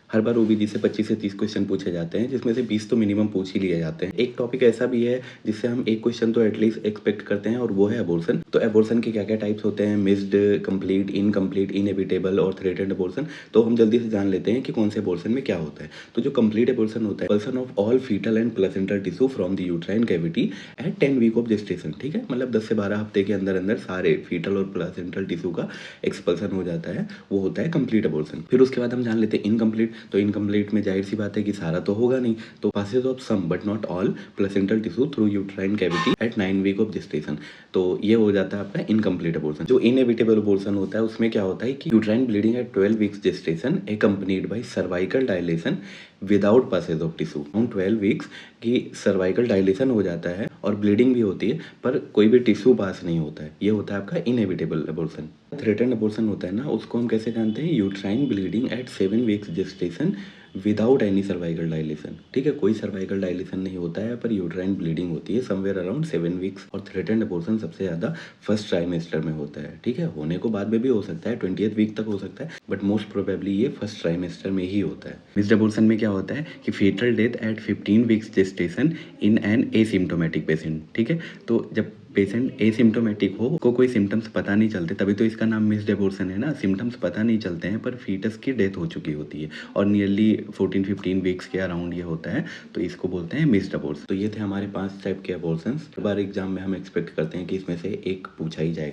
हर बार ओबीजी से 25 से 30 क्वेश्चन पूछे जाते हैं, जिसमें से 20 तो मिनिमम पूछ ही लिए जाते हैं। एक टॉपिक ऐसा भी है जिससे हम एक क्वेश्चन तो एटलीस्ट एक्सपेक्ट करते हैं और वो है अबॉर्शन। तो अबॉर्शन के क्या-क्या टाइप्स होते हैं, मिस्ड, कंप्लीट, इनकम्प्लीट, इनएविटेबल और थ्रेटेंड अबॉर्शन। तो हम जल्दी से जान लेते हैं कि कौन से अबॉर्शन में क्या होता है। तो जो कंप्लीट अबॉर्शन होता है, expulsion of all fetal and placental tissue from the uterine cavity at 10 week of gestation. ठीक है, मतलब 10 से 12 हफ्ते के अंदर अंदर सारे फीटल और प्लेसेंटल टिश्यू का एक्सपल्शन हो जाता है, वो होता है कंप्लीट अबॉर्शन। फिर उसके बाद हम जान लेते हैं इनकम्प्लीट। तो इनकम्प्लीट में जाहिर सी बात है कि सारा तो होगा नहीं, तो passage of some but not all placental tissue through uterine cavity at 9 week of gestation. तो ये हो जाता है आपका इनकम्प्लीट अबॉर्शन। जो इनएविटेबल अबॉर्शन होता है उसमें क्या होता है कि uterine bleeding at 12 weeks gestation accompanied by cervical dilation without passage of tissue. 12 weeks की सर्वाइकल डायलेशन हो जाता है और ब्लीडिंग भी होती है, पर कोई भी टिश्यू पास नहीं होता है। ये होता है आपका इनएविटेबल अबॉर्शन। थ्रेटेंड अबॉर्शन होता है ना, उसको हम कैसे जानते हैं, uterine bleeding at 7 weeks gestation without any cervical dilation. ठीक है, कोई सर्वाइकल डायलेशन नहीं होता है, पर यूट्राइन ब्लीडिंग होती है समवेयर अराउंड 7 वीक्स। और थ्रेटेंड अबॉर्शन सबसे ज़्यादा फर्स्ट ट्राइमेस्टर में होता है। ठीक है, होने को बाद में भी हो सकता है, 20th वीक तक हो सकता है, बट मोस्ट प्रोबेबली ये फर्स्ट ट्राइमेस्टर में ही होता है। मिस्ड अबॉर्शन में क्या होता है कि फेटल death eight 15 weeks gestation in an asymptomatic patient. ठीक है, तो जब पेशेंट एसिम्टोमेटिक हो, को कोई सिम्टम्स पता नहीं चलते, तभी तो इसका नाम मिस्ड अबॉर्शन है ना। सिम्टम्स पता नहीं चलते हैं पर फीटस की डेथ हो चुकी होती है और नियरली 14-15 वीक्स के अराउंड ये होता है, तो इसको बोलते हैं मिस्ड अबॉर्शन। तो ये थे हमारे 5 टाइप के अबॉर्शंस। हर बार एग्जाम में हम एक्सपेक्ट करते हैं कि इसमें से एक पूछा ही जाएगा।